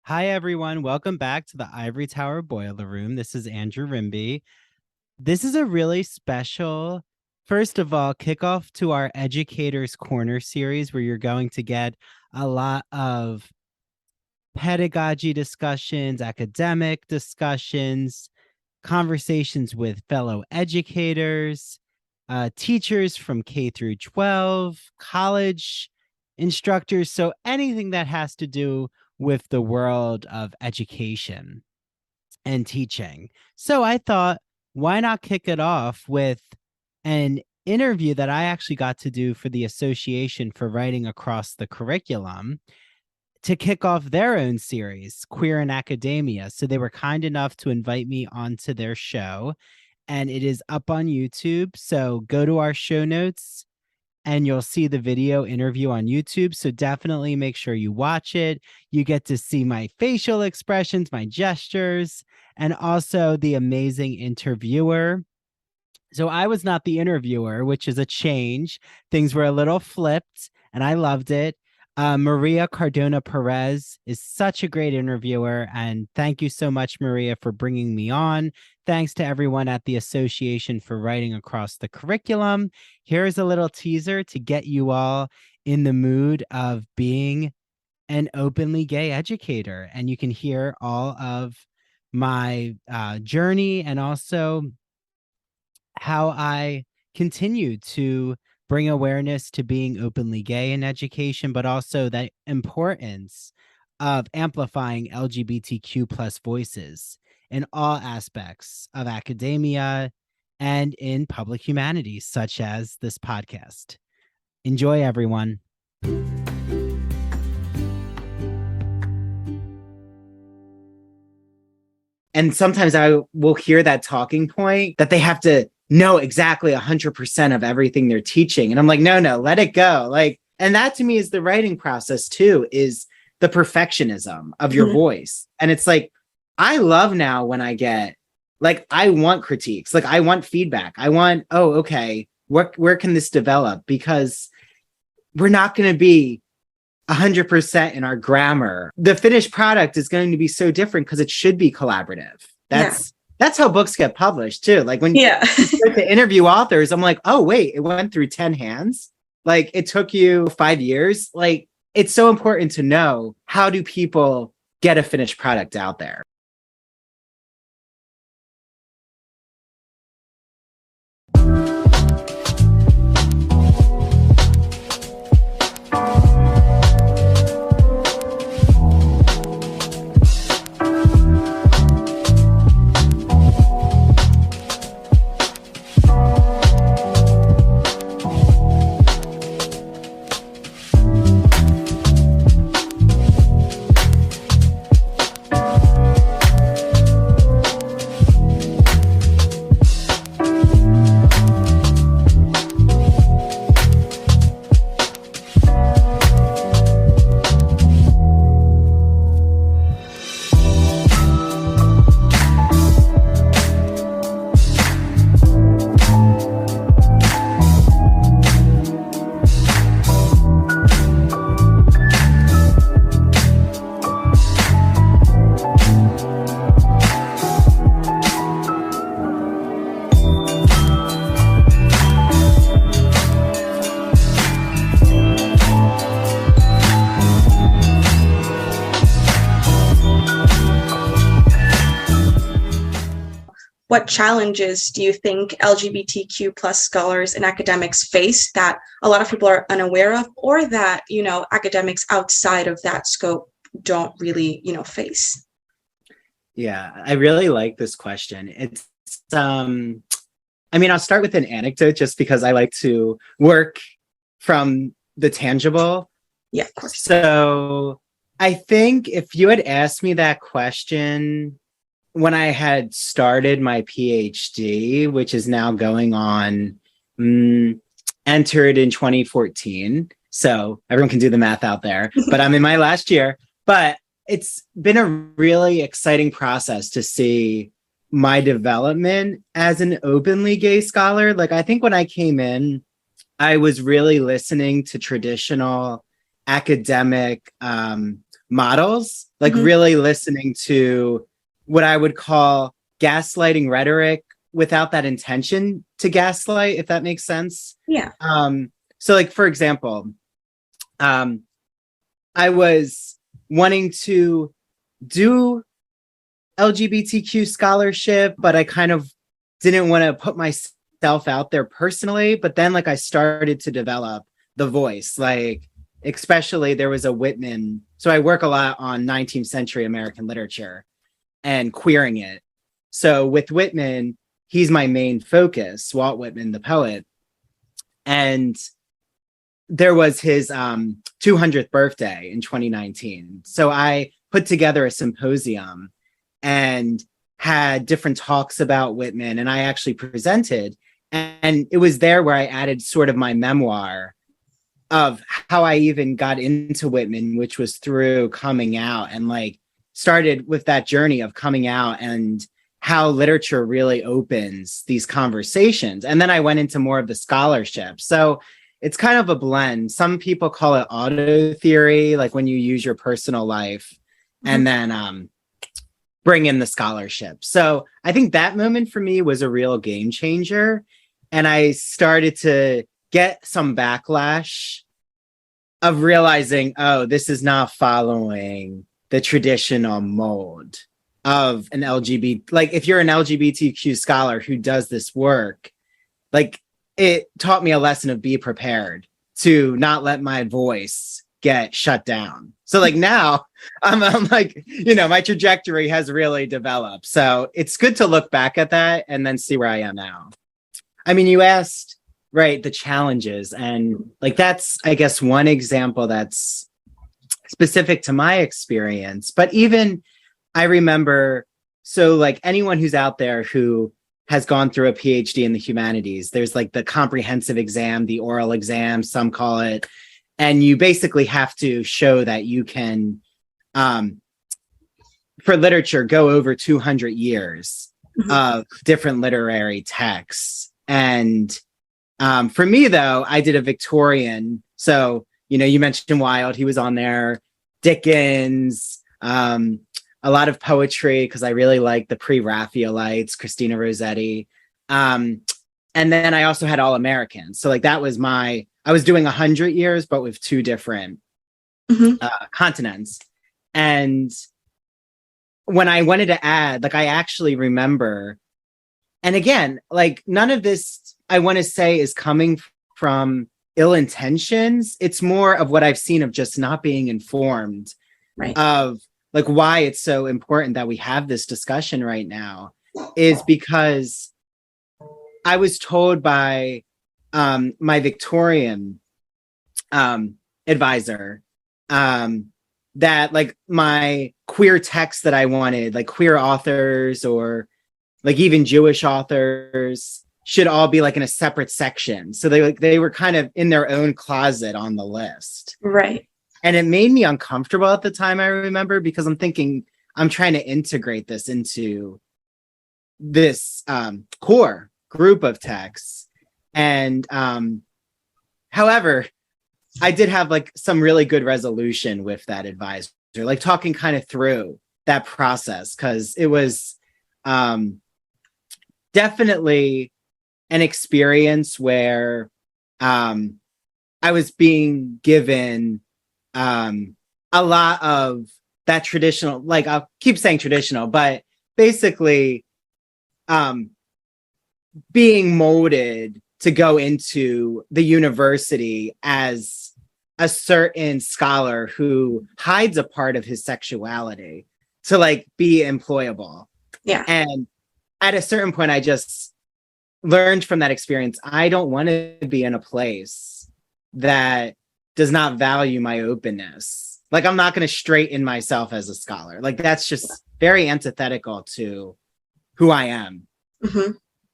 Hi, everyone. Welcome back to the Ivory Tower Boiler Room. This is Andrew Rimby. This is a really special, first of all, kickoff to our Educators Corner series, where you're going to get a lot of pedagogy discussions, academic discussions, conversations with fellow educators, teachers from K through 12, college instructors. So anything that has to do with the world of education and teaching. So I thought, why not kick it off with an interview that I actually got to do for the Association for Writing Across the Curriculum to kick off their own series, Queer in Academia. So they were kind enough to invite me onto their show, and it is up on YouTube. So go to our show notes and you'll see the video interview on YouTube. So definitely make sure you watch it. You get to see my facial expressions, my gestures, and also the amazing interviewer. So I was not the interviewer, which is a change. Things were a little flipped, and I loved it. María Cardona Pérez is such a great interviewer, and thank you so much, Maria, for bringing me on. Thanks to everyone at the Association for Writing Across the Curriculum. Here's a little teaser to get you all in the mood of being an openly gay educator, and you can hear all of my journey and also how I continue to bring awareness to being openly gay in education, but also the importance of amplifying LGBTQ plus voices in all aspects of academia and in public humanities, such as this podcast. Enjoy, everyone. And sometimes I will hear that talking point that they have to know exactly 100% of everything they're teaching. And I'm like, no, let it go. And that to me is the writing process too, is the perfectionism of your voice. And it's like, I love now when I get, I want critiques, I want feedback. I want, okay, where can this develop? Because we're not going to be 100% in our grammar. The finished product is going to be so different because it should be collaborative. That's how books get published too. When you start to interview authors, I'm like, oh wait, it went through 10 hands. It took you 5 years. It's so important to know, how do people get a finished product out there? What challenges do you think LGBTQ plus scholars and academics face that a lot of people are unaware of, or that, academics outside of that scope don't really, face? Yeah, I really like this question. It's, I'll start with an anecdote just because I like to work from the tangible. Yeah, of course. So I think if you had asked me that question when I had started my PhD, which is now going on, entered in 2014. So everyone can do the math out there, but I'm in my last year. But it's been a really exciting process to see my development as an openly gay scholar. I think when I came in, I was really listening to traditional academic models, like Mhm. really listening to what I would call gaslighting rhetoric without that intention to gaslight, if that makes sense. Yeah. So like, for example, I was wanting to do LGBTQ scholarship, but I kind of didn't want to put myself out there personally. But then like I started to develop the voice, like especially there was a Whitman. So I work a lot on 19th century American literature and queering it. So with Whitman, he's my main focus, Walt Whitman, the poet. And there was his 200th birthday in 2019. So I put together a symposium and had different talks about Whitman, and I actually presented. And it was there where I added sort of my memoir of how I even got into Whitman, which was through coming out, and like started with that journey of coming out and how literature really opens these conversations. And then I went into more of the scholarship. So it's kind of a blend. Some people call it auto theory, like when you use your personal life and then bring in the scholarship. So I think that moment for me was a real game changer. And I started to get some backlash of realizing, oh, this is not following the traditional mold of an LGBT. Like if you're an LGBTQ scholar who does this work, like it taught me a lesson of be prepared to not let my voice get shut down. So like now I'm like, you know, my trajectory has really developed. So it's good to look back at that and then see where I am now. I mean, you asked, right, the challenges, and like that's, I guess, one example that's specific to my experience. But even I remember, so like anyone who's out there who has gone through a PhD in the humanities, there's like the comprehensive exam, the oral exam, some call it, and you basically have to show that you can, for literature, go over 200 years of different literary texts. And for me, though, I did a Victorian. So, you know, you mentioned Wilde, he was on there, Dickens, a lot of poetry, because I really like the pre-Raphaelites, Christina Rossetti. And then I also had All Americans. So like that was I was doing 100 years, but with two different continents. And when I wanted to add, like I actually remember, and again, like none of this I want to say is coming from ill intentions. It's more of what I've seen of just not being informed of like why it's so important that we have this discussion right now is because I was told by my Victorian advisor that like my queer texts that I wanted, like queer authors or like even Jewish authors, should all be like in a separate section. So they were kind of in their own closet on the list. Right. And it made me uncomfortable at the time, I remember, because I'm thinking I'm trying to integrate this into this core group of texts. And however, I did have like some really good resolution with that advisor, like talking kind of through that process, because it was definitely an experience where I was being given a lot of that traditional, like I'll keep saying traditional, but basically being molded to go into the university as a certain scholar who hides a part of his sexuality to like be employable. Yeah. And at a certain point, I just learned from that experience, I don't want to be in a place that does not value my openness. Like I'm not going to straighten myself as a scholar. Like that's just very antithetical to who I am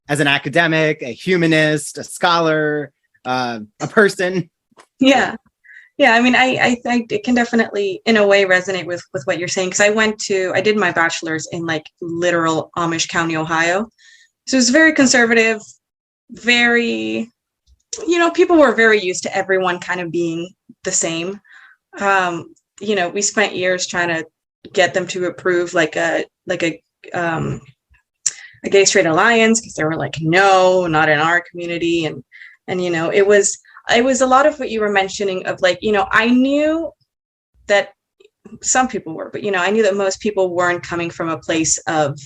as an academic, a humanist, a scholar, a person. Yeah. Yeah. I mean, I think it can definitely, in a way, resonate with what you're saying. Because I did my bachelor's in like literal Amish County, Ohio. So it's very conservative, very, you know, people were very used to everyone kind of being the same. we spent years trying to get them to approve like a gay straight alliance, because they were like, no, not in our community. And it was a lot of what you were mentioning of like, I knew that some people were, but I knew that most people weren't coming from a place of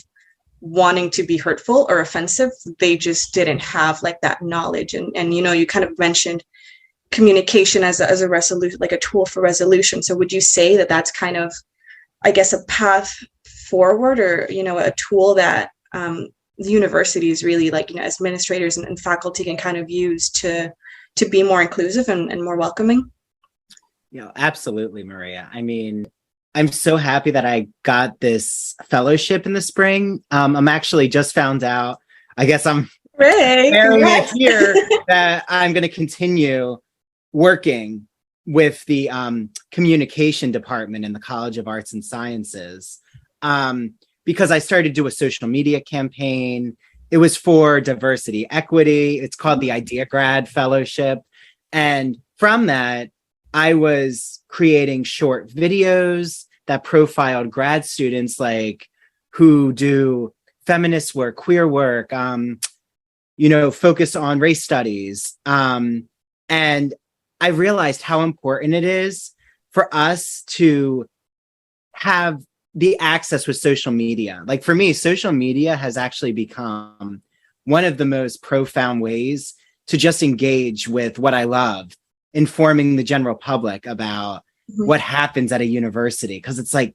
wanting to be hurtful or offensive. They just didn't have like that knowledge. And you kind of mentioned communication as a resolution, like a tool for resolution. So would you say that that's kind of, I guess, a path forward, or a tool that the universities really, like, as administrators and faculty can kind of use to be more inclusive and more welcoming? Absolutely, Maria. I mean, I'm so happy that I got this fellowship in the spring. I'm actually just found out, I guess I'm sharing it here, that I'm going to continue working with the communication department in the College of Arts and Sciences, because I started to do a social media campaign. It was for diversity, equity. It's called the Idea Grad Fellowship. And from that, I was creating short videos that profiled grad students, like who do feminist work, queer work, focus on race studies. And I realized how important it is for us to have the access with social media. Like for me, social media has actually become one of the most profound ways to just engage with what I love, informing the general public about what happens at a university, because it's like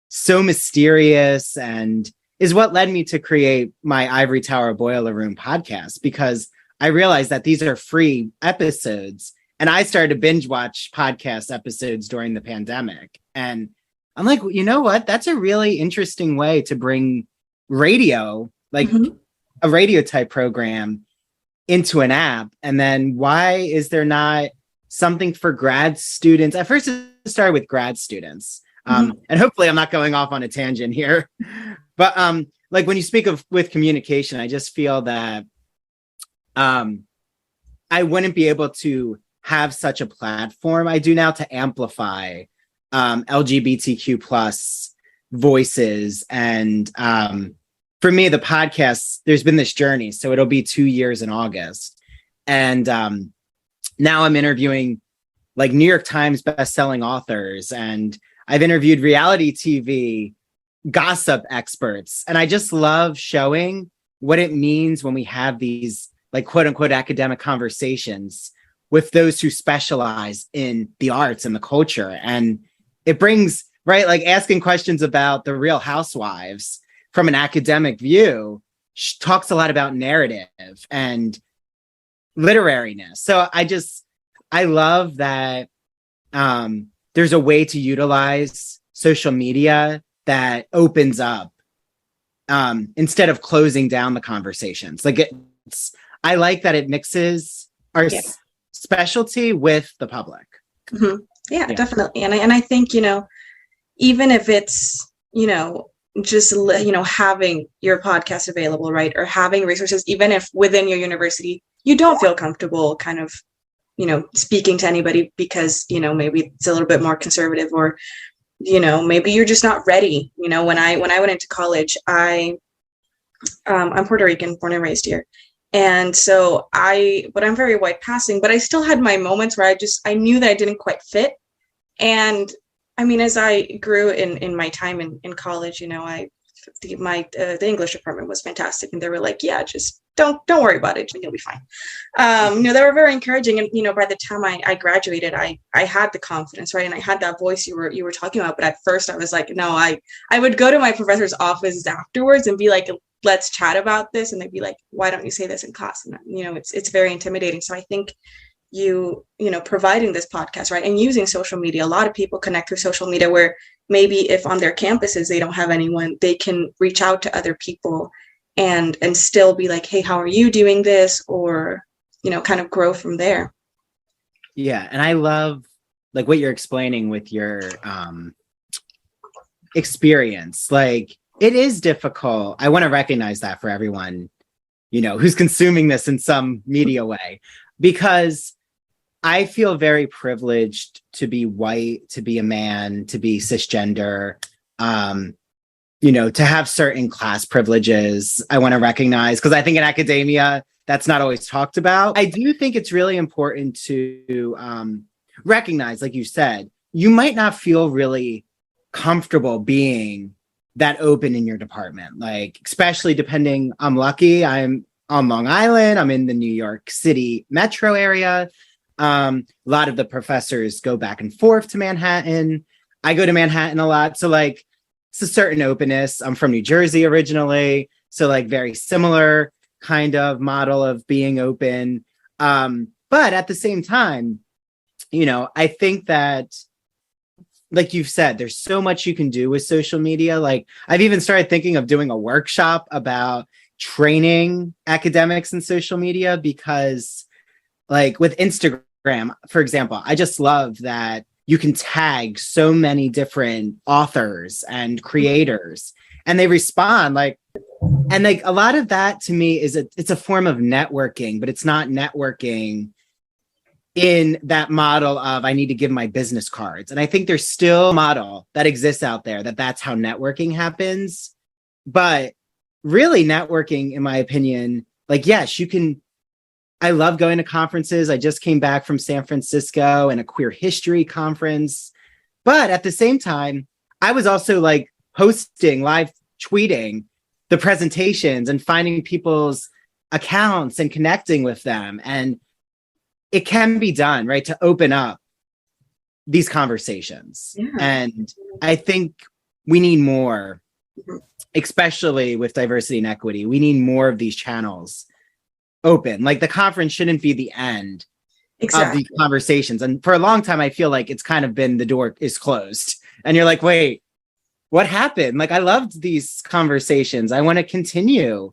so mysterious, and is what led me to create my Ivory Tower Boiler Room podcast, because I realized that these are free episodes, and I started to binge watch podcast episodes during the pandemic. And I'm like, you know what? That's a really interesting way to bring radio, like a radio type program, into an app. And then why is there not something for grad students? At first it started with grad students. And hopefully I'm not going off on a tangent here, but like when you speak of with communication, I just feel that I wouldn't be able to have such a platform I do now to amplify LGBTQ plus voices. And for me, the podcast, there's been this journey. So it'll be 2 years in August. And now I'm interviewing like New York Times bestselling authors, and I've interviewed reality TV gossip experts. And I just love showing what it means when we have these like quote unquote academic conversations with those who specialize in the arts and the culture. And it brings, right, like asking questions about the Real Housewives from an academic view talks a lot about narrative and literariness. So I love that there's a way to utilize social media that opens up instead of closing down the conversations. Like I like that it mixes our specialty with the public. Yeah, definitely. And I think, even if it's, just, having your podcast available, right, or having resources, even if within your university you don't feel comfortable kind of, speaking to anybody because, maybe it's a little bit more conservative, or, maybe you're just not ready. When I went into college, I'm Puerto Rican, born and raised here. And so but I'm very white passing, but I still had my moments where I knew that I didn't quite fit. And I mean, as I grew in my time in college, the English department was fantastic. And they were like, yeah, just don't worry about it. You'll be fine. They were very encouraging. And, by the time I graduated, I had the confidence, right? And I had that voice you were talking about. But at first I was like, no, I would go to my professor's office afterwards and be like, let's chat about this. And they'd be like, why don't you say this in class? And, it's very intimidating. So I think providing this podcast, right, and using social media, a lot of people connect through social media, where maybe if on their campuses they don't have anyone, they can reach out to other people and still be like, hey, how are you doing this? Or, kind of grow from there. Yeah. And I love like what you're explaining with your experience. Like, it is difficult. I want to recognize that for everyone, who's consuming this in some media way, because I feel very privileged to be white, to be a man, to be cisgender, to have certain class privileges I want to recognize, because I think in academia, that's not always talked about. I do think it's really important to recognize, like you said, you might not feel really comfortable being that open in your department. Like, especially depending, I'm lucky, I'm on Long Island, I'm in the New York City metro area. A lot of the professors go back and forth to Manhattan. I go to Manhattan a lot. So like, it's a certain openness. I'm from New Jersey originally. So like very similar kind of model of being open. But at the same time, I think that, like you've said, there's so much you can do with social media. Like I've even started thinking of doing a workshop about training academics in social media, because like with Instagram, for example, I just love that you can tag so many different authors and creators and they respond and a lot of that to me it's a form of networking, but it's not networking in that model of I need to give my business cards. And I think there's still a model that exists out there that's how networking happens. But really networking, in my opinion, like, yes, you can. I love going to conferences. I just came back from San Francisco and a queer history conference. But at the same time, I was also like posting, live tweeting the presentations and finding people's accounts and connecting with them. And it can be done, right, to open up these conversations. Yeah. And I think we need more, especially with diversity and equity. We need more of these channels open. Like the conference shouldn't be the end of these conversations. And for a long time, I feel like it's kind of been the door is closed. And you're like, wait, what happened? Like, I loved these conversations. I want to continue,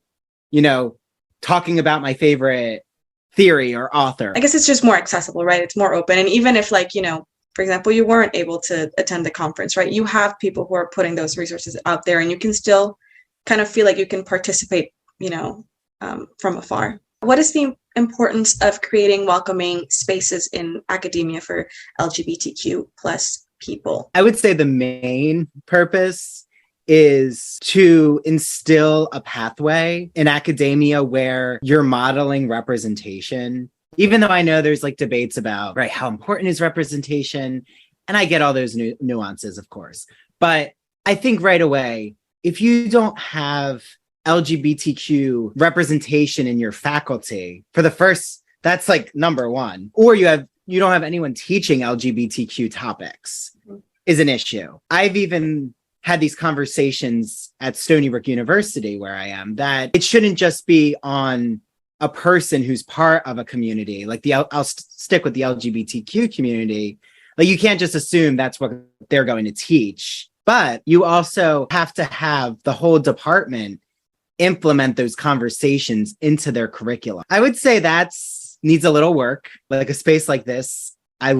talking about my favorite theory or author. I guess it's just more accessible, right? It's more open. And even if for example, you weren't able to attend the conference, right? You have people who are putting those resources out there and you can still kind of feel like you can participate, from afar. What is the importance of creating welcoming spaces in academia for LGBTQ plus people? I would say the main purpose is to instill a pathway in academia where you're modeling representation. Even though I know there's like debates about, right, how important is representation? And I get all those nuances, of course. But I think right away, if you don't have LGBTQ representation in your faculty that's like number one, or you don't have anyone teaching LGBTQ topics is an issue. I've even had these conversations at Stony Brook University where I am, that it shouldn't just be on a person who's part of a community. Like I'll stick with the LGBTQ community. Like you can't just assume that's what they're going to teach, but you also have to have the whole department implement those conversations into their curriculum. I would say needs a little work, like a space like this. I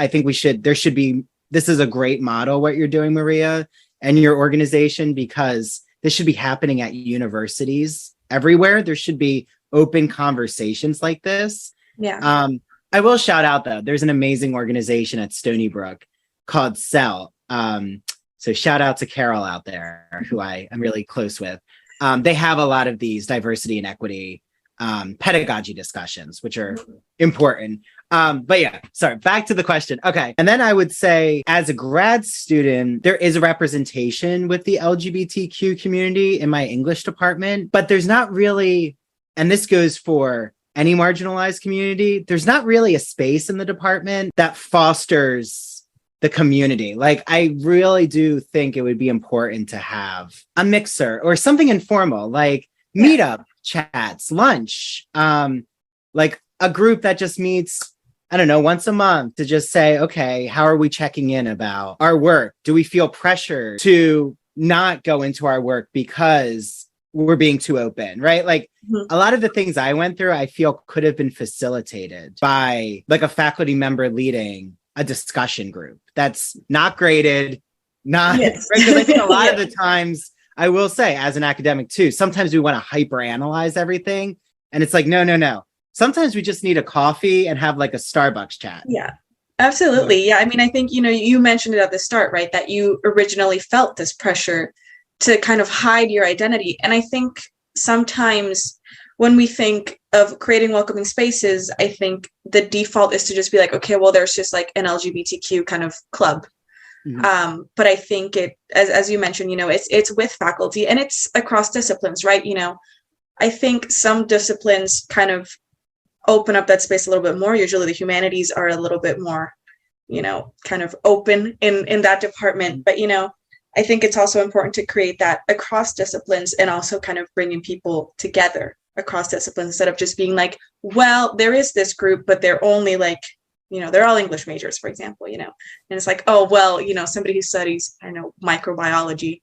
think this is a great model, what you're doing, Maria, and your organization, because this should be happening at universities everywhere. There should be open conversations like this. Yeah. I will shout out though, there's an amazing organization at Stony Brook called CEL. So shout out to Carol out there, who I am really close with. They have a lot of these diversity and equity pedagogy discussions, which are important. But yeah, sorry, back to the question. Okay. And then I would say as a grad student, there is a representation with the LGBTQ community in my English department, but there's not really, and this goes for any marginalized community, there's not really a space in the department that fosters the community. Like, I really do think it would be important to have a mixer or something informal, like meetup chats, lunch, like a group that just meets, I don't know, once a month to just say, okay, how are we checking in about our work? Do we feel pressure to not go into our work because we're being too open, right? Like a lot of the things I went through, I feel could have been facilitated by like a faculty member leading a discussion group that's not graded, not yes. right? Because I think a lot of the times, I will say as an academic too, sometimes we want to hyper analyze everything. And it's like, no. sometimes we just need a coffee and have like a Starbucks chat. Yeah, absolutely. Yeah. I mean, I think, you mentioned it at the start, right? That you originally felt this pressure to kind of hide your identity. And I think sometimes when we think of creating welcoming spaces, I think the default is to just be like, okay, well, there's just like an LGBTQ kind of club. But I think as you mentioned, it's with faculty and it's across disciplines, right? I think some disciplines kind of open up that space a little bit more. Usually the humanities are a little bit more, kind of open in that department. But, I think it's also important to create that across disciplines and also kind of bringing people together across disciplines instead of just being like, well, there is this group, but they're only like, they're all English majors, for example, and it's like, oh, well, somebody who studies, microbiology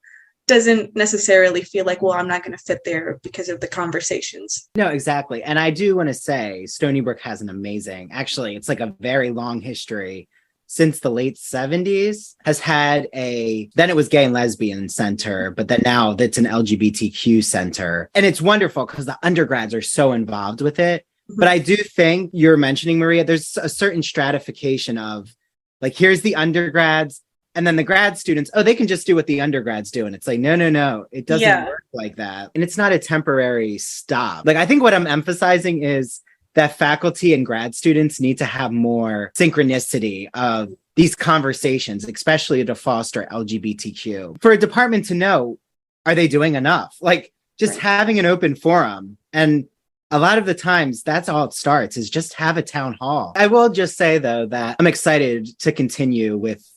doesn't necessarily feel like, well, I'm not going to fit there because of the conversations. No, exactly. And I do want to say Stony Brook has an amazing, actually, it's like a very long history since the late 70s, has had then it was gay and lesbian center, but then now it's an LGBTQ center. And it's wonderful because the undergrads are so involved with it. But I do think you're mentioning, Maria, there's a certain stratification of like, here's the undergrads and then the grad students. Oh, they can just do what the undergrads do. And it's like, no, it doesn't work like that. And it's not a temporary stop. Like, I think what I'm emphasizing is that faculty and grad students need to have more synchronicity of these conversations, especially to foster LGBTQ. For a department to know, are they doing enough? Like just having an open forum. And a lot of the times that's all it starts is just have a town hall. I will just say though, that I'm excited to continue with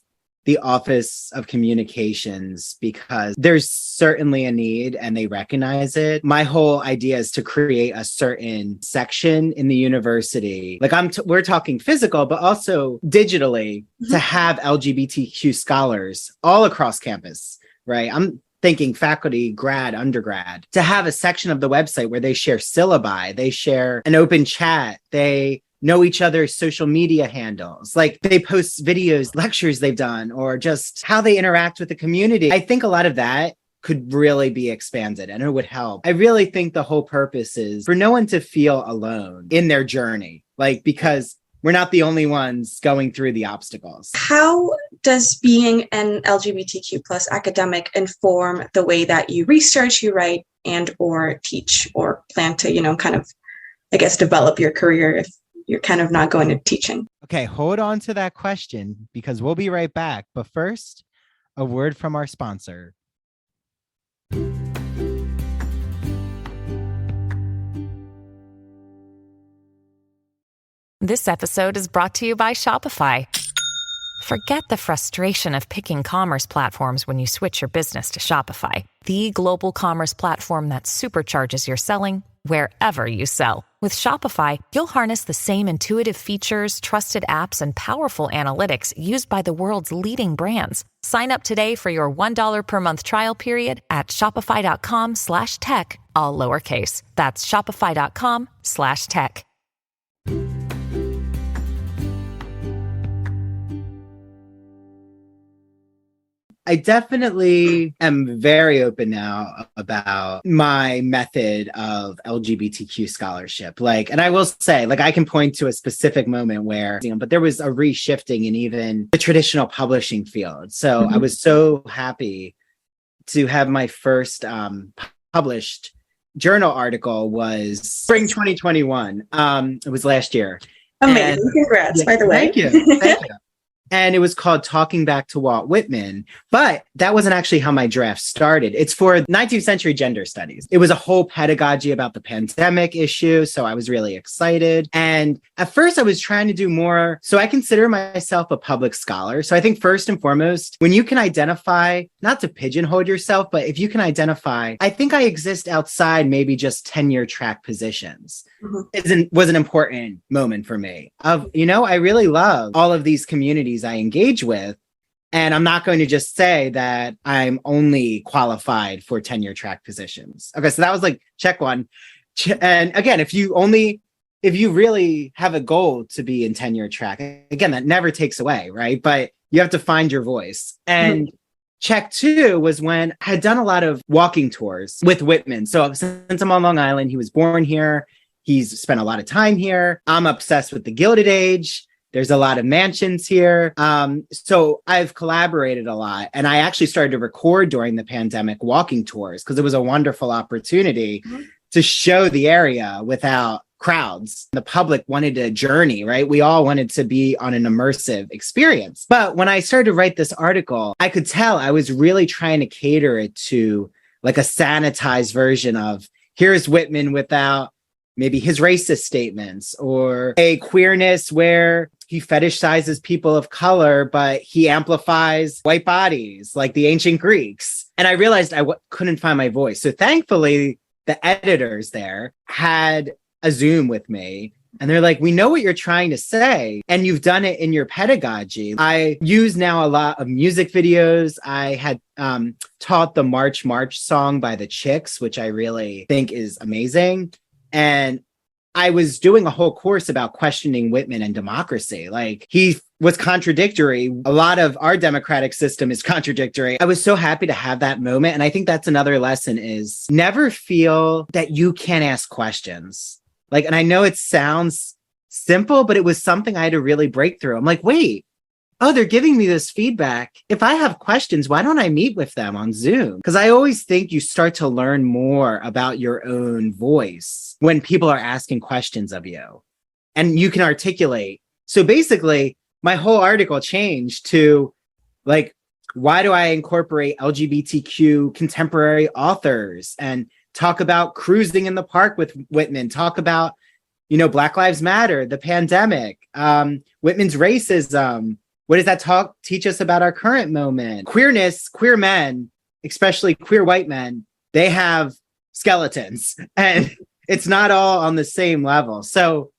the Office of Communications because there's certainly a need and they recognize it. My whole idea is to create a certain section in the university. Like we're talking physical, but also digitally to have LGBTQ scholars all across campus, right? I'm thinking faculty, grad, undergrad, to have a section of the website where they share syllabi, they share an open chat, they know each other's social media handles, like they post videos, lectures they've done, or just how they interact with the community. I think a lot of that could really be expanded and it would help. I really think the whole purpose is for no one to feel alone in their journey, like because we're not the only ones going through the obstacles. How does being an LGBTQ plus academic inform the way that you research, you write, and or teach or plan to, kind of, I guess, develop your career if you're kind of not going to teaching? Okay, hold on to that question because we'll be right back. But first, a word from our sponsor. This episode is brought to you by Shopify. Forget the frustration of picking commerce platforms when you switch your business to Shopify, the global commerce platform that supercharges your selling wherever you sell. With Shopify, you'll harness the same intuitive features, trusted apps, and powerful analytics used by the world's leading brands. Sign up today for your $1 per month trial period at shopify.com/tech, all lowercase. That's shopify.com/tech. I definitely am very open now about my method of LGBTQ scholarship. And I will say, I can point to a specific moment where, but there was a reshifting in even the traditional publishing field. So I was so happy to have my first published journal article was spring 2021. It was last year. Amazing. Congrats, by the way. Thank you. Thank you. And it was called Talking Back to Walt Whitman. But that wasn't actually how my draft started. It's for 19th century gender studies. It was a whole pedagogy about the pandemic issue. So I was really excited. And at first I was trying to do more. So I consider myself a public scholar. So I think first and foremost, when you can identify, not to pigeonhole yourself, but if you can identify, I think I exist outside maybe just tenure track positions. Was an important moment for me of, I really love all of these communities I engage with. And I'm not going to just say that I'm only qualified for tenure track positions. Okay. So that was check one. And again, if you really have a goal to be in tenure track, again, that never takes away, right? But you have to find your voice. And check two was when I had done a lot of walking tours with Whitman. So since I'm on Long Island, he was born here. He's spent a lot of time here. I'm obsessed with the Gilded Age. There's a lot of mansions here. So I've collaborated a lot. And I actually started to record during the pandemic walking tours because it was a wonderful opportunity to show the area without crowds. The public wanted a journey, right? We all wanted to be on an immersive experience. But when I started to write this article, I could tell I was really trying to cater it to like a sanitized version of here's Whitman without maybe his racist statements, or a queerness where he fetishizes people of color, but he amplifies white bodies like the ancient Greeks. And I realized I couldn't find my voice. So thankfully, the editors there had a Zoom with me. And they're like, we know what you're trying to say, and you've done it in your pedagogy. I use now a lot of music videos. I had taught the March March song by the Chicks, which I really think is amazing. And I was doing a whole course about questioning Whitman and democracy. Like, he was contradictory. A lot of our democratic system is contradictory. I was so happy to have that moment. And I think that's another lesson is never feel that you can't ask questions. Like, and I know it sounds simple, but it was something I had to really break through. I'm like, wait, oh, they're giving me this feedback. If I have questions, why don't I meet with them on Zoom? Because I always think you start to learn more about your own voice when people are asking questions of you and you can articulate. So basically, my whole article changed to like, why do I incorporate LGBTQ contemporary authors and talk about cruising in the park with Whitman, talk about, Black Lives Matter, the pandemic, Whitman's racism. What does that teach us about our current moment? Queerness, queer men, especially queer white men, they have skeletons and it's not all on the same level. So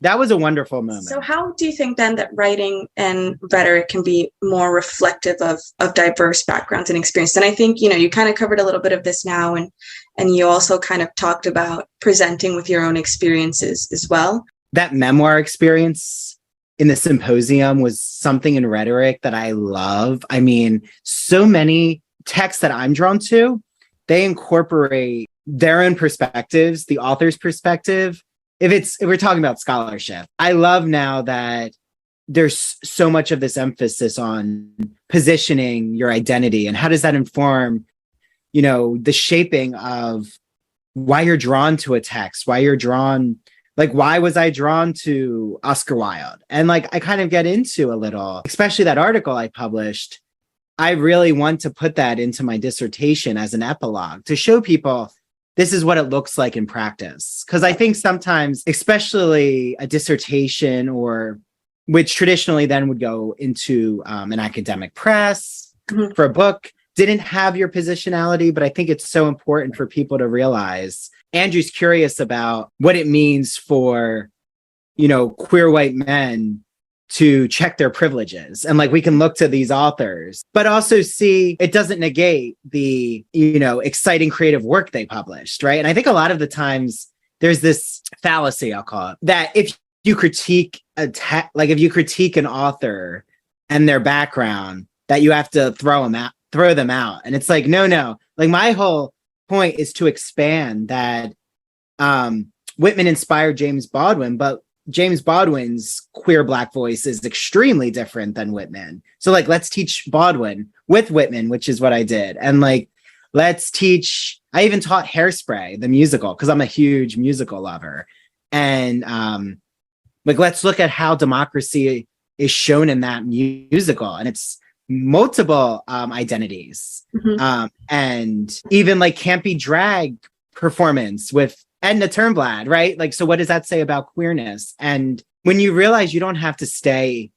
that was a wonderful moment. So how do you think then that writing and rhetoric can be more reflective of diverse backgrounds and experiences? And I think, you kind of covered a little bit of this now, and you also kind of talked about presenting with your own experiences as well. That memoir experience in the symposium was something in rhetoric that I love. I mean, so many texts that I'm drawn to, they incorporate their own perspectives, the author's perspective. If we're talking about scholarship, I love now that there's so much of this emphasis on positioning your identity and how does that inform, the shaping of why you're drawn to a text, why you're drawn, like, why was I drawn to Oscar Wilde? And like, I kind of get into a little, especially that article I published. I really want to put that into my dissertation as an epilogue to show people this is what it looks like in practice. Because I think sometimes, especially a dissertation, or which traditionally then would go into an academic press for a book, didn't have your positionality. But I think it's so important for people to realize Andrew's curious about what it means for, queer white men to check their privileges. And like, we can look to these authors, but also see it doesn't negate the, exciting creative work they published, right? And I think a lot of the times there's this fallacy, I'll call it, that if you critique if you critique an author and their background, that you have to throw them out. And it's like, no. Like, my whole point is to expand that Whitman inspired James Baldwin, but James Baldwin's queer Black voice is extremely different than Whitman. So like, let's teach Baldwin with Whitman, which is what I did. And like, I even taught Hairspray, the musical, because I'm a huge musical lover. And let's look at how democracy is shown in that musical. And it's multiple identities. And even like campy drag performance with Edna Turnblad, right? Like, so what does that say about queerness? And when you realize you don't have to stay,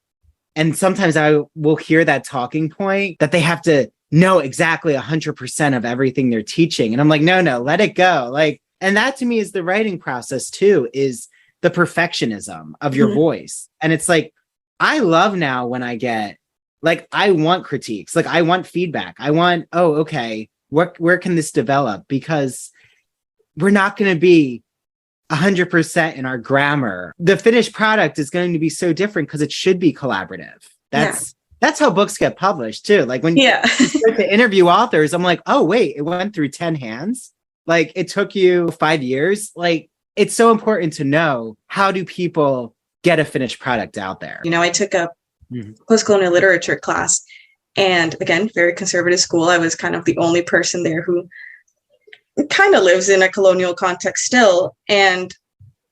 and sometimes I will hear that talking point that they have to know exactly 100% of everything they're teaching. And I'm like, no, let it go. Like, and that to me is the writing process too, is the perfectionism of your voice. And it's like, I love now when I get, like, I want critiques, like I want feedback. I want, okay, where can this develop? Because we're not going to be 100% in our grammar. The finished product is going to be so different because it should be collaborative. That's how books get published too. Like when you start to interview authors, I'm like, oh wait, it went through 10 hands. Like it took you 5 years. Like it's so important to know, how do people get a finished product out there? You know, I took a post-colonial literature class, and again, very conservative school. I was kind of the only person there who kind of lives in a colonial context still. And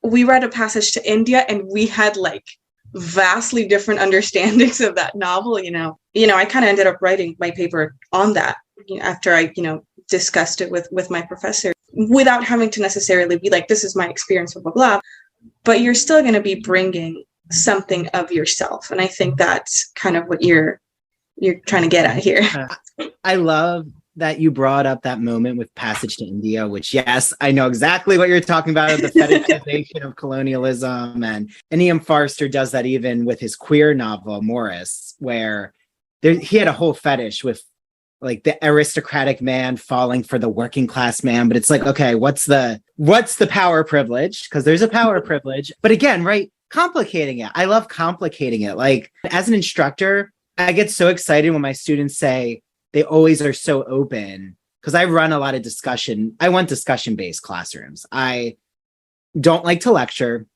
we read A Passage to India, and we had like vastly different understandings of that novel. You know, I kind of ended up writing my paper on that, after I, discussed it with my professor, without having to necessarily be like, this is my experience, blah, blah, blah. But you're still going to be bringing something of yourself. And I think that's kind of what you're trying to get at here. I love that you brought up that moment with Passage to India, which, yes, I know exactly what you're talking about, the fetishization of colonialism. And E.M. Forster does that even with his queer novel, Morris, where he had a whole fetish with like the aristocratic man falling for the working class man. But it's like, okay, what's the power privilege? Because there's a power privilege. But again, right, complicating it. I love complicating it. Like, as an instructor, I get so excited when my students say they always are so open, because I run a lot of discussion. I want discussion-based classrooms. I don't like to lecture.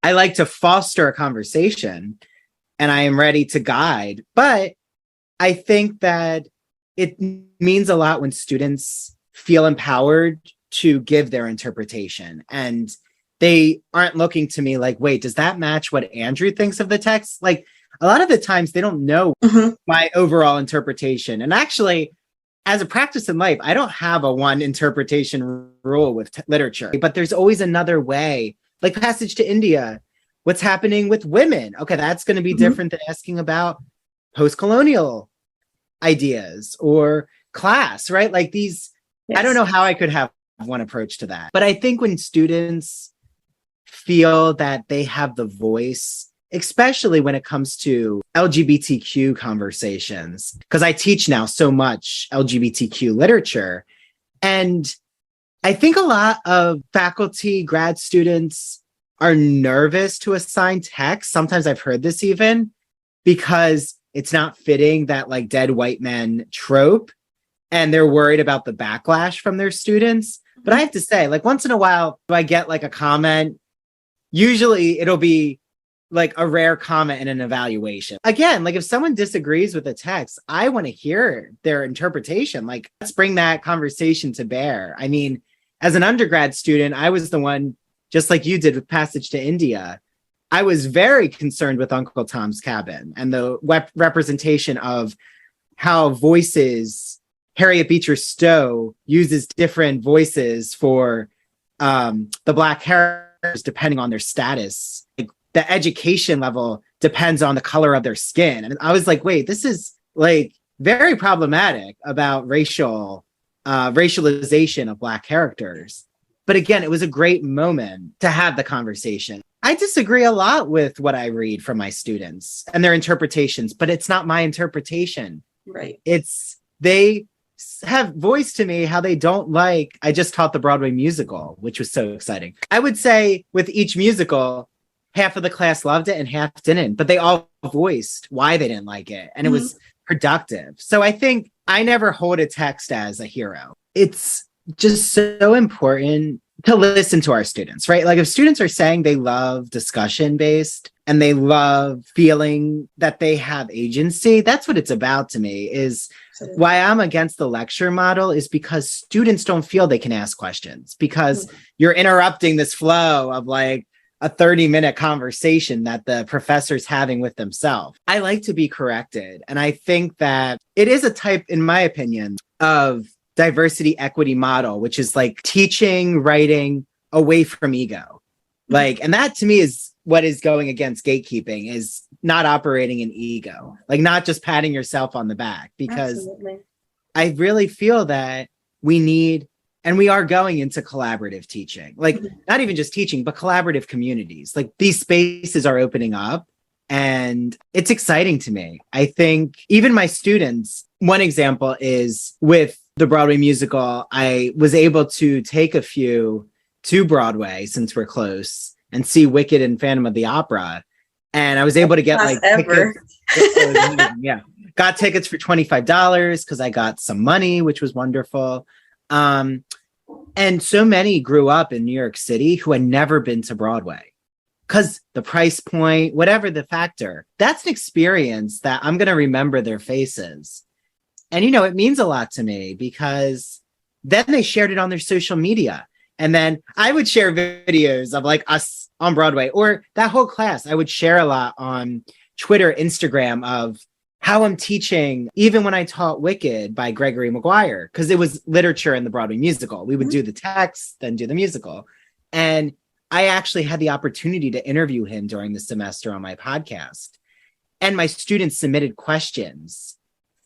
I like to foster a conversation, and I am ready to guide. But I think that it means a lot when students feel empowered to give their interpretation, and they aren't looking to me like, wait, does that match what Andrew thinks of the text? Like, a lot of the times they don't know my overall interpretation. And actually, as a practice in life, I don't have a one interpretation rule with literature, but there's always another way. Like Passage to India, what's happening with women? Okay, that's going to be different than asking about post-colonial ideas or class, right? Like these, I don't know how I could have one approach to that. But I think when students feel that they have the voice, especially when it comes to LGBTQ conversations, because I teach now so much LGBTQ literature. And I think a lot of faculty, grad students are nervous to assign text. Sometimes I've heard this even because it's not fitting that like dead white men trope, and they're worried about the backlash from their students. But I have to say, like, once in a while, if I get like a comment, usually it'll be like a rare comment in an evaluation. Again, like if someone disagrees with the text, I want to hear their interpretation. Like, let's bring that conversation to bear. I mean, as an undergrad student, I was the one, just like you did with Passage to India, I was very concerned with Uncle Tom's Cabin and the representation of how voices, Harriet Beecher Stowe uses different voices for the Black characters depending on their status. Like, the education level depends on the color of their skin. And I was like, wait, this is like very problematic about racialization of Black characters. But again, it was a great moment to have the conversation. I disagree a lot with what I read from my students and their interpretations, but it's not my interpretation. Right. They have voiced to me how they don't like, I just taught the Broadway musical, which was so exciting. I would say with each musical, half of the class loved it and half didn't, but they all voiced why they didn't like it. And it was productive. So I think I never hold a text as a hero. It's just so important to listen to our students, right? Like if students are saying they love discussion based and they love feeling that they have agency, that's what it's about to me. Is why I'm against the lecture model is because students don't feel they can ask questions, because you're interrupting this flow of like a 30-minute conversation that the professor's having with themselves. I like to be corrected. And I think that it is a type, in my opinion, of diversity equity model, which is like teaching writing away from ego. Like, and that to me is what is going against gatekeeping, is not operating in ego, like not just patting yourself on the back, because Absolutely. I really feel that we need, and we are going into collaborative teaching, like not even just teaching, but collaborative communities. Like these spaces are opening up and it's exciting to me. I think even my students, one example is with the Broadway musical, I was able to take a few to Broadway since we're close and see Wicked and Phantom of the Opera. And I was able to get like tickets. Yeah. Got tickets for $25 because I got some money, which was wonderful. And And so many grew up in New York City who had never been to Broadway because the price point, whatever the factor, that's an experience that I'm going to remember their faces. And, you know, it means a lot to me because then they shared it on their social media. And then I would share videos of like us on Broadway, or that whole class. I would share a lot on Twitter, Instagram of how I'm teaching, even when I taught Wicked by Gregory Maguire, because it was literature in the Broadway musical. We would do the text, then do the musical. And I actually had the opportunity to interview him during the semester on my podcast. And my students submitted questions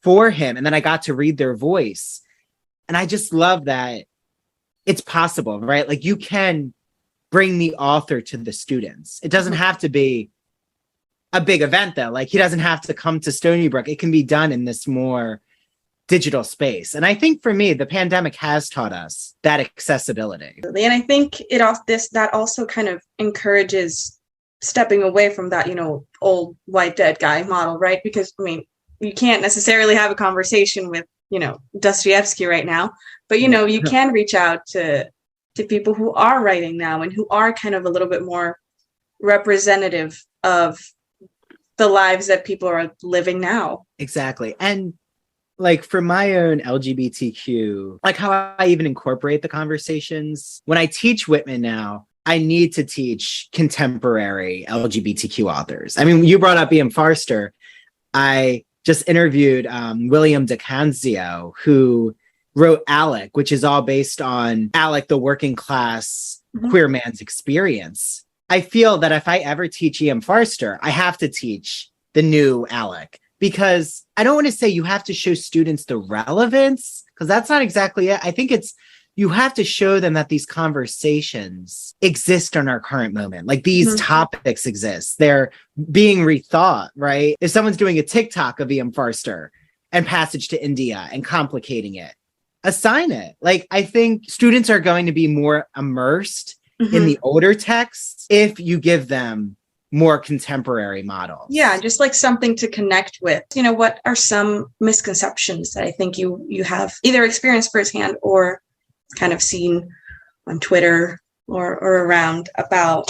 for him. And then I got to read their voice. And I just love that it's possible, right? Like you can bring the author to the students. It doesn't have to be a big event though. Like he doesn't have to come to Stony Brook. It can be done in this more digital space. And I think for me, the pandemic has taught us that accessibility. And I think that also kind of encourages stepping away from that, you know, old white dead guy model, right? Because I mean, you can't necessarily have a conversation with, you know, Dostoevsky right now, but you know, you can reach out to people who are writing now and who are kind of a little bit more representative of the lives that people are living now. Exactly. And like for my own LGBTQ, like how I even incorporate the conversations. When I teach Whitman now, I need to teach contemporary LGBTQ authors. I mean, you brought up E.M. Forster. I just interviewed William DeCanzio, who wrote AWAC, which is all based on AWAC, the working class queer man's experience. I feel that if I ever teach E.M. Forster, I have to teach the new AWAC, because I don't want to say you have to show students the relevance, because that's not exactly it. I think it's you have to show them that these conversations exist in our current moment. Like these topics exist. They're being rethought, right? If someone's doing a TikTok of E.M. Forster and Passage to India and complicating it, assign it. Like, I think students are going to be more immersed in the older texts if you give them more contemporary models. Yeah, just like something to connect with. You know, what are some misconceptions that I think you have either experienced firsthand or kind of seen on Twitter or around about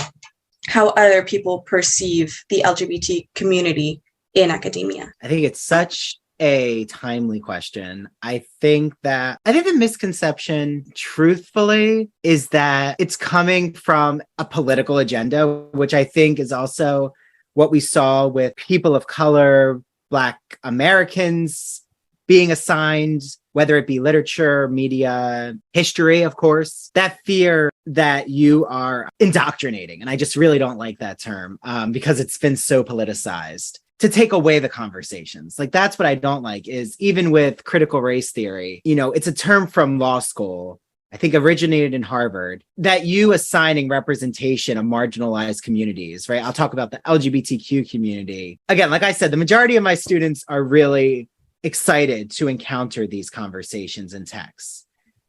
how other people perceive the LGBT community in academia? I think it's such a timely question. I think the misconception, truthfully, is that it's coming from a political agenda, which I think is also what we saw with people of color, Black Americans being assigned, whether it be literature, media, history, of course, that fear that you are indoctrinating. And I just really don't like that term because it's been so politicized, to take away the conversations. Like, that's what I don't like, is even with critical race theory, you know, it's a term from law school, I think originated in Harvard, that you assigning representation of marginalized communities, right? I'll talk about the LGBTQ community. Again, like I said, the majority of my students are really excited to encounter these conversations in texts.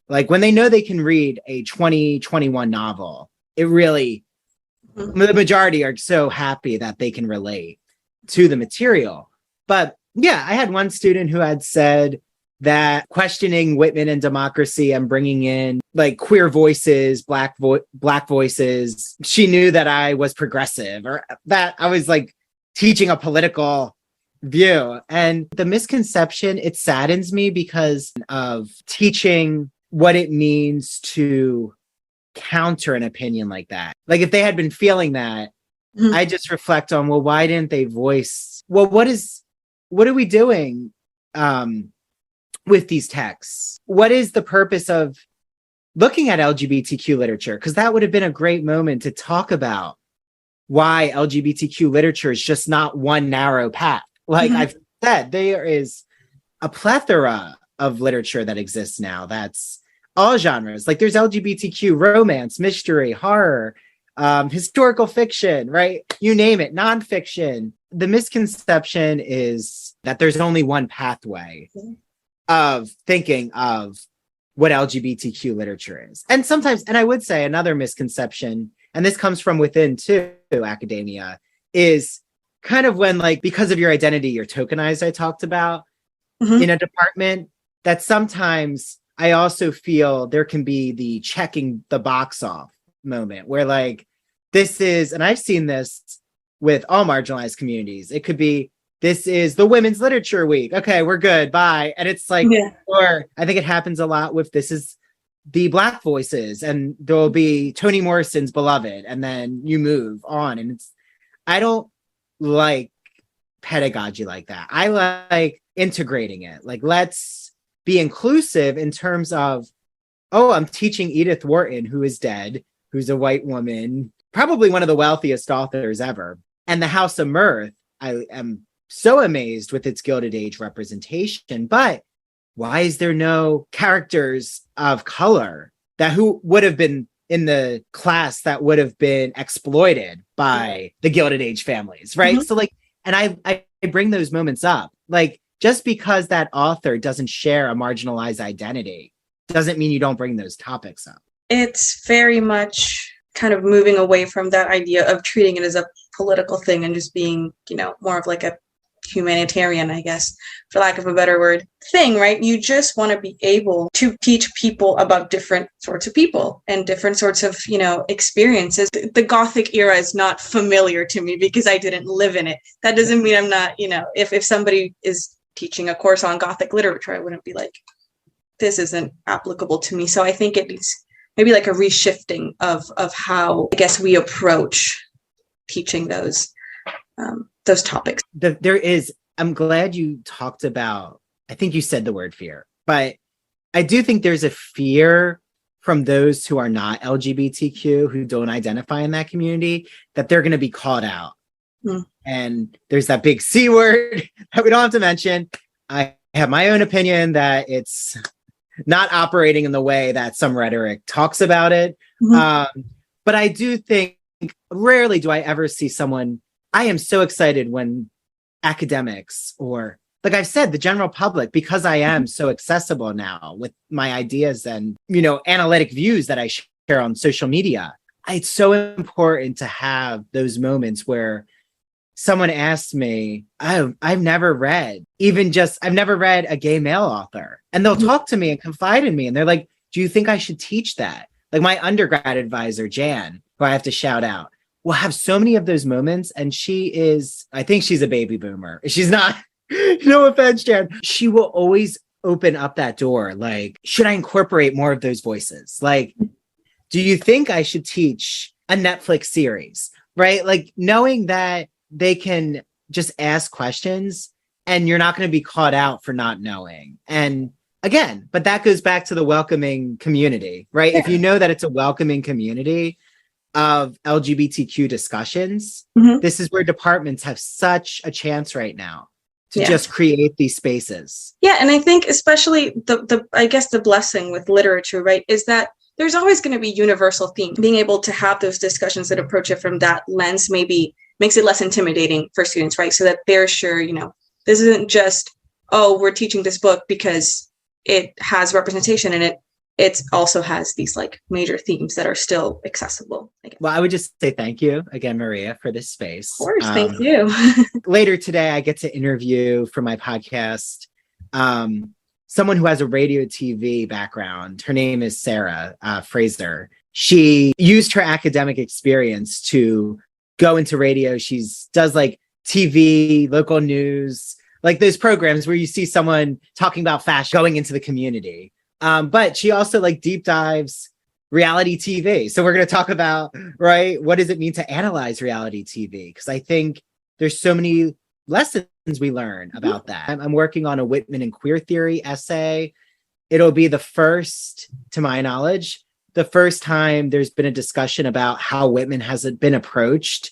Like when they know they can read a 2021 novel, it really, the majority are so happy that they can relate to the material. But yeah, I had one student who had said that questioning Whitman and democracy and bringing in like queer voices, black voices, she knew that I was progressive, or that I was like teaching a political view. And the misconception, it saddens me because of teaching what it means to counter an opinion like that. Like if they had been feeling that, I just reflect on, well, why didn't they voice, well, what are we doing with these texts? What is the purpose of looking at LGBTQ literature? Because that would have been a great moment to talk about why LGBTQ literature is just not one narrow path. Like I've said, there is a plethora of literature that exists now that's all genres. Like there's LGBTQ romance, mystery, horror, historical fiction, right? You name it, nonfiction. The misconception is that there's only one pathway of thinking of what LGBTQ literature is. And sometimes, and I would say another misconception, and this comes from within too, academia, is kind of when, like, because of your identity, you're tokenized, I talked about in a department, that sometimes I also feel there can be the checking the box off moment where like, this is, and I've seen this with all marginalized communities. It could be, this is the Women's Literature Week. Okay, we're good. Bye. And it's like, or I think it happens a lot with this is the Black voices, and there'll be Toni Morrison's Beloved, and then you move on. And I don't like pedagogy like that. I like integrating it. Like, let's be inclusive in terms of, oh, I'm teaching Edith Wharton, who is dead, who's a white woman, probably one of the wealthiest authors ever. And The House of Mirth, I am so amazed with its Gilded Age representation, but why is there no characters of color that who would have been in the class that would have been exploited by the Gilded Age families, right? So like, and I bring those moments up, like, just because that author doesn't share a marginalized identity doesn't mean you don't bring those topics up. It's very much kind of moving away from that idea of treating it as a political thing and just being, you know, more of like a humanitarian, I guess, for lack of a better word, thing, right? You just want to be able to teach people about different sorts of people and different sorts of, you know, experiences. The Gothic era is not familiar to me because I didn't live in it. That doesn't mean I'm not, you know, if somebody is teaching a course on Gothic literature, I wouldn't be like, this isn't applicable to me. So I think it needs maybe like a reshifting of how, I guess, we approach teaching those topics. I'm glad you talked about, I think you said the word fear, but I do think there's a fear from those who are not LGBTQ, who don't identify in that community, that they're going to be called out. And there's that big C word that we don't have to mention. I have my own opinion that it's not operating in the way that some rhetoric talks about it. But I do think rarely do I ever see someone, I am so excited when academics, or like I've said, the general public, because I am so accessible now with my ideas and, you know, analytic views that I share on social media. It's so important to have those moments where someone asks me, I've never read a gay male author. And they'll talk to me and confide in me. And they're like, do you think I should teach that? Like my undergrad advisor, Jan, who I have to shout out, will have so many of those moments. And I think she's a baby boomer. She's not, no offense, Jan. She will always open up that door. Like, should I incorporate more of those voices? Like, do you think I should teach a Netflix series? Right? Like, knowing that they can just ask questions and you're not going to be caught out for not knowing. And again, but that goes back to the welcoming community, right? Yeah. If you know that it's a welcoming community of LGBTQ discussions, this is where departments have such a chance right now to just create these spaces. Yeah. And I think especially I guess the blessing with literature, right, is that there's always going to be universal themes. Being able to have those discussions that approach it from that lens maybe makes it less intimidating for students, right? So that they're sure, you know, this isn't just, oh, we're teaching this book because it has representation and it also has these like major themes that are still accessible. Well, I would just say thank you again, Maria, for this space. Of course, thank you. Later today, I get to interview for my podcast someone who has a radio TV background. Her name is Sarah Fraser. She used her academic experience to go into radio. Does like TV, local news, like those programs where you see someone talking about fashion going into the community. But she also like deep dives reality TV. So we're going to talk about, right, what does it mean to analyze reality TV? Because I think there's so many lessons we learn about that. I'm working on a Whitman and queer theory essay. It'll be the first, to my knowledge, the first time there's been a discussion about how Whitman has been approached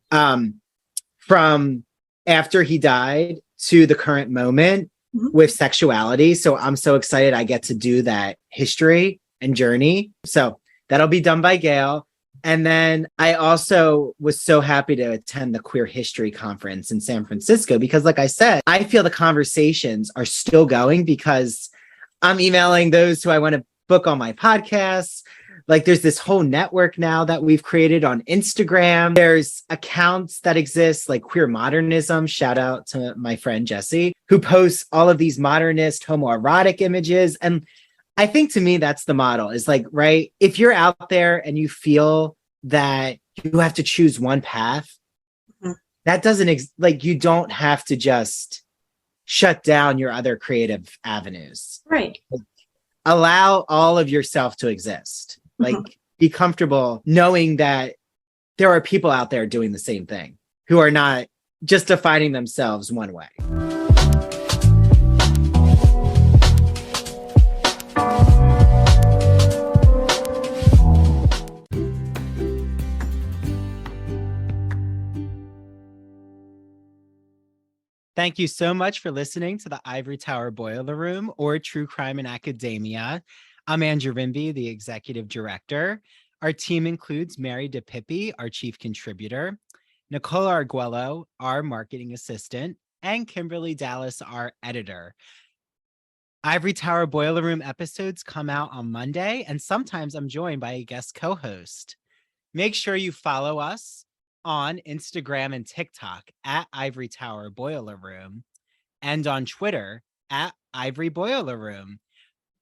from after he died to the current moment with sexuality. So I'm so excited I get to do that history and journey. So that'll be done by Gail. And then I also was so happy to attend the Queer History Conference in San Francisco because, like I said, I feel the conversations are still going because I'm emailing those who I want to book on my podcasts. Like there's this whole network now that we've created on Instagram. There's accounts that exist like Queer Modernism. Shout out to my friend Jesse, who posts all of these modernist homoerotic images. And I think to me, that's the model is like, right. If you're out there and you feel that you have to choose one path, that doesn't like, you don't have to just shut down your other creative avenues. Right. Like, allow all of yourself to exist. Like, be comfortable knowing that there are people out there doing the same thing who are not just defining themselves one way. Thank you so much for listening to the Ivory Tower Boiler Room, or True Crime in Academia. I'm Andrew Rimby, the executive director. Our team includes Mary DiPipi, our chief contributor, Nicole Arguello, our marketing assistant, and Kimberly Dallas, our editor. Ivory Tower Boiler Room episodes come out on Monday, and sometimes I'm joined by a guest co-host. Make sure you follow us on Instagram and TikTok at Ivory Tower Boiler Room, and on Twitter at Ivory Boiler Room.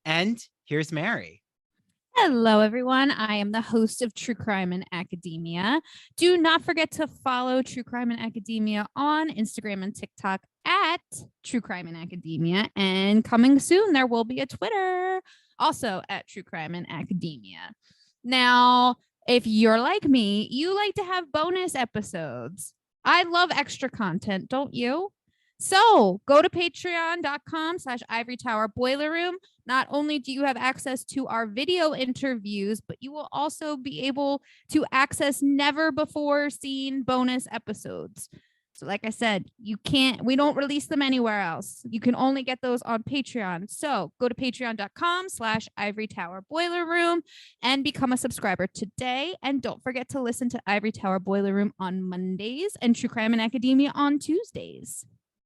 And here's Mary. Hello, everyone. I am the host of True Crime in Academia. Do not forget to follow True Crime in Academia on Instagram and TikTok at True Crime in Academia. And coming soon, there will be a Twitter also at True Crime in Academia. Now, if you're like me, you like to have bonus episodes. I love extra content, don't you? So go to patreon.com/Ivory Tower Boiler Room. Not only do you have access to our video interviews, but you will also be able to access never before seen bonus episodes. So like I said, we don't release them anywhere else. You can only get those on Patreon. So go to patreon.com/Ivory Tower Boiler Room and become a subscriber today. And don't forget to listen to Ivory Tower Boiler Room on Mondays and True Crime in Academia on Tuesdays.